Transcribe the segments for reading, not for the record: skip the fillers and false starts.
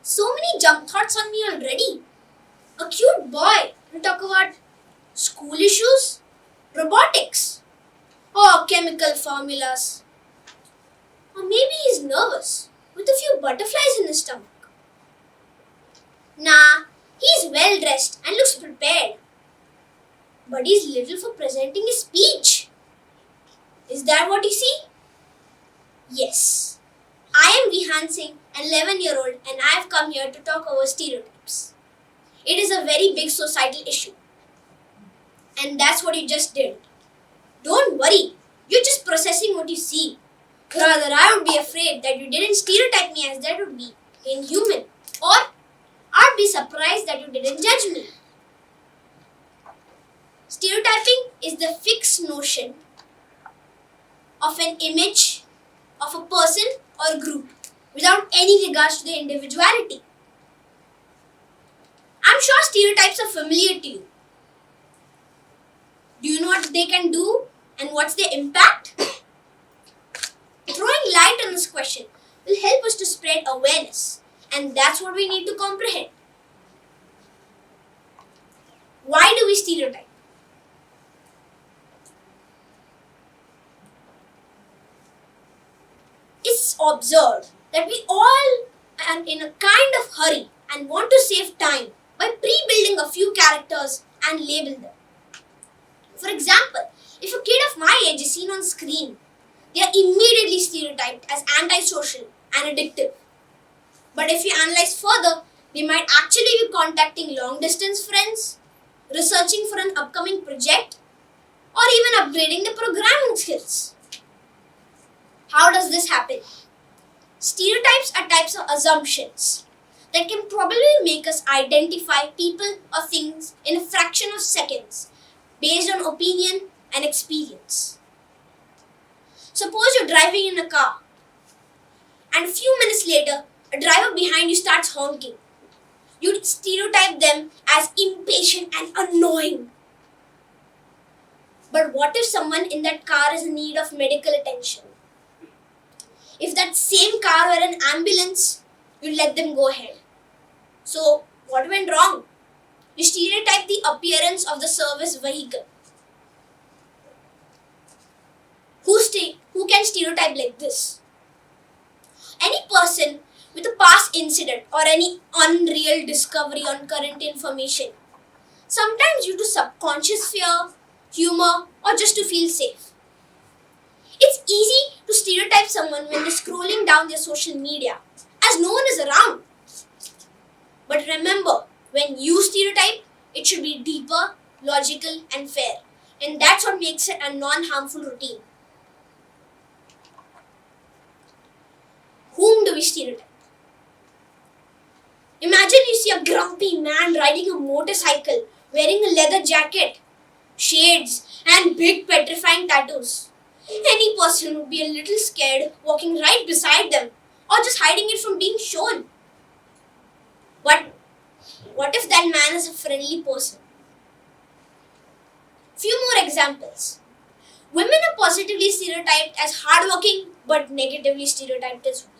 So many jump thoughts on me already. A cute boy to talk about school issues, robotics, or chemical formulas. Or maybe he's nervous with a few butterflies in his stomach. Nah, he's well dressed and looks prepared. But he's little for presenting his speech. Is that what you see? Yes. I am Vihaann Singh, an 11-year-old, and I have come here to talk over stereotypes. It is a very big societal issue. And that's what you just did. Don't worry, you're just processing what you see. Rather, I would be afraid that you didn't stereotype me, as that would be inhuman. Or I'd be surprised that you didn't judge me. Stereotyping is the fixed notion of an image of a person or group without any regards to their individuality. I'm sure stereotypes are familiar to you. Do you know what they can do and what's their impact? Throwing light on this question will help us to spread awareness, and that's what we need to comprehend. Why do we stereotype? It's observed that we all are in a kind of hurry and want to save time by pre-building a few characters and label them. For example, if a kid of my age is seen on screen, they are immediately stereotyped as antisocial and addictive. But if you analyze further, they might actually be contacting long-distance friends, researching for an upcoming project, or even upgrading their programming skills. How does this happen? Stereotypes are types of assumptions that can probably make us identify people or things in a fraction of seconds based on opinion and experience. Suppose you're driving in a car and a few minutes later, a driver behind you starts honking. You'd stereotype them as impatient and annoying. But what if someone in that car is in need of medical attention? If that same car were an ambulance, you'd let them go ahead. So, what went wrong? You stereotype the appearance of the service vehicle. Who can stereotype like this? Any person with a past incident or any unreal discovery on current information, sometimes due to subconscious fear, humor, or just to feel safe. It's easy to stereotype someone when they're scrolling down their social media, as no one is around. But remember, when you stereotype, it should be deeper, logical, and fair. And that's what makes it a non-harmful routine. Whom do we stereotype? Imagine you see a grumpy man riding a motorcycle, wearing a leather jacket, shades, and big petrifying tattoos. Any person would be a little scared walking right beside them or just hiding it from being shown. But what if that man is a friendly person? Few more examples. Women are positively stereotyped as hardworking but negatively stereotyped as weak.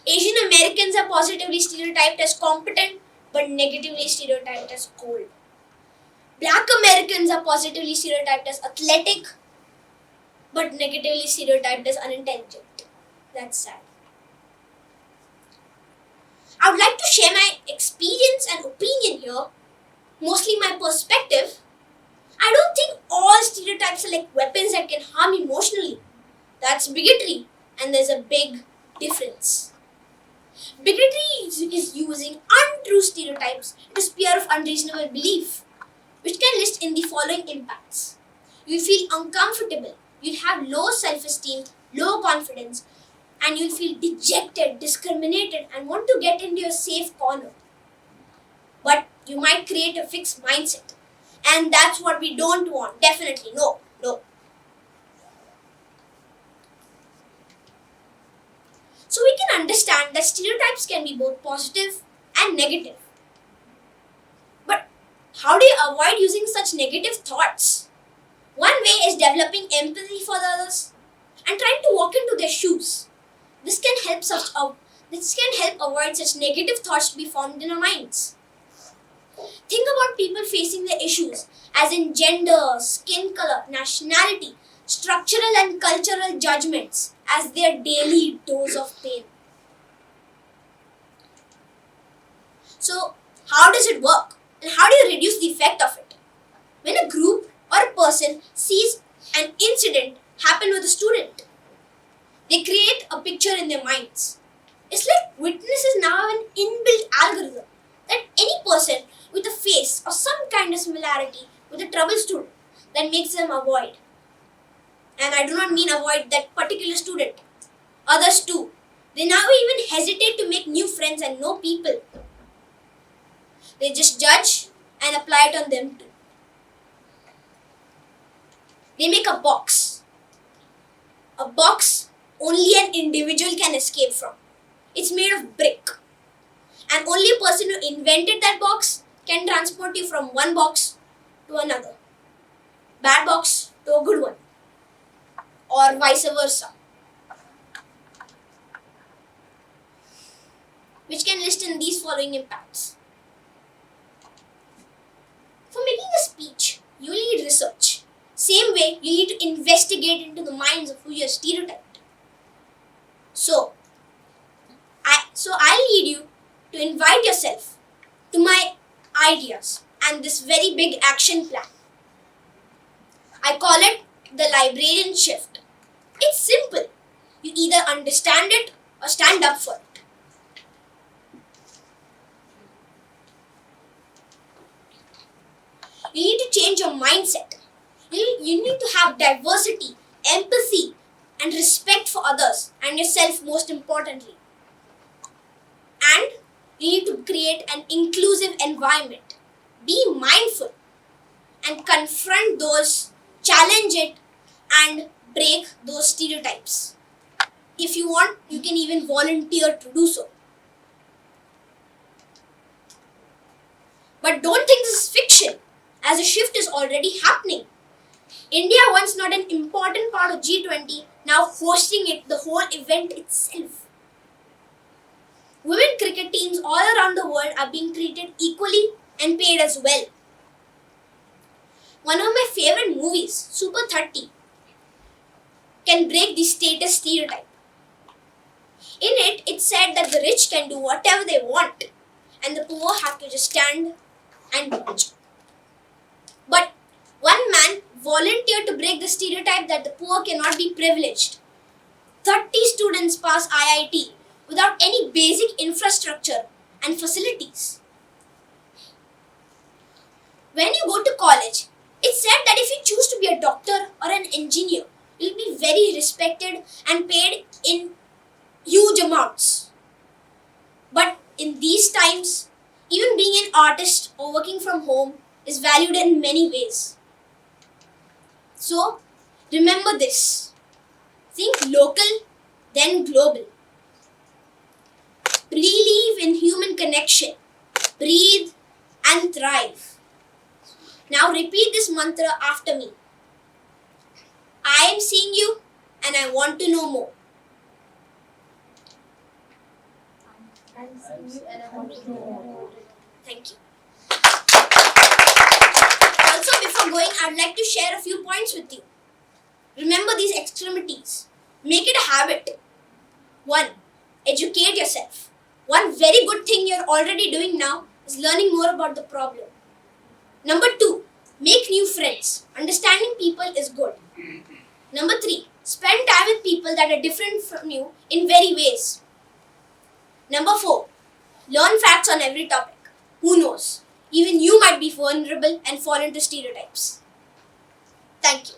Asian Americans are positively stereotyped as competent but negatively stereotyped as cold. Black Americans are positively stereotyped as athletic but negatively stereotyped as unintelligent. That's sad. I would like to share my experience and opinion here, mostly my perspective. I don't think all stereotypes are like weapons that can harm emotionally. That's bigotry, and there's a big difference. Bigotry is using untrue stereotypes to spear of unreasonable belief, which can list in the following impacts. You'll feel uncomfortable, you'll have low self-esteem, low confidence, and you'll feel dejected, discriminated, and want to get into your safe corner. But you might create a fixed mindset, and that's what we don't want. Definitely, no. So we can understand that stereotypes can be both positive and negative. But how do you avoid using such negative thoughts? One way is developing empathy for the others and trying to walk into their shoes. This can help This can help avoid such negative thoughts to be formed in our minds. Think about people facing the issues as in gender, skin color, nationality, structural and cultural judgments as their daily dose of pain. So, how does it work? And how do you reduce the effect of it? When a group or a person sees an incident happen with a student, they create a picture in their minds. It's like witnesses now have an inbuilt algorithm that any person with a face or some kind of similarity with a troubled student that makes them avoid. And I do not mean avoid that particular student. Others too. They now even hesitate to make new friends and know people. They just judge and apply it on them too. They make a box. A box only an individual can escape from. It's made of brick. And only a person who invented that box can transport you from one box to another. Bad box to a good one. Or vice versa. Which can list in these following impacts. For making a speech, you need research. Same way, you need to investigate into the minds of who you are stereotyped. So I'll need you to invite yourself to my ideas and this very big action plan. I call it the librarian shift. It's simple. You either understand it or stand up for it. You need to change your mindset. You need to have diversity, empathy, and respect for others and yourself most importantly. And you need to create an inclusive environment. Be mindful and confront those, challenge it, and break those stereotypes. If you want, you can even volunteer to do so. But don't think this is fiction, as a shift is already happening. India, once not an important part of G20, now hosting it, the whole event itself. Women cricket teams all around the world are being treated equally and paid as well. One of my favorite movies, Super 30, can break the status stereotype. In it, it's said that the rich can do whatever they want and the poor have to just stand and watch. But one man volunteered to break the stereotype that the poor cannot be privileged. 30 students pass IIT without any basic infrastructure and facilities. When you go to college, it's said that if you choose to be a doctor or an engineer, you'll be very respected and paid in huge amounts. But in these times, even being an artist or working from home is valued in many ways. So, remember this. Think local, then global. Believe in human connection. Breathe and thrive. Now repeat this mantra after me. I am seeing you and I want to know more. I'm seeing you and I want to know more. Thank you. Also, before going, I'd like to share a few points with you. Remember these extremities. Make it a habit. 1. Educate yourself. One very good thing you're already doing now is learning more about the problem. Number 2. Make new friends. Understanding people is good. Number 3. Spend time with people that are different from you in very ways. Number 4. Learn facts on every topic. Who knows? Even you might be vulnerable and fall into stereotypes. Thank you.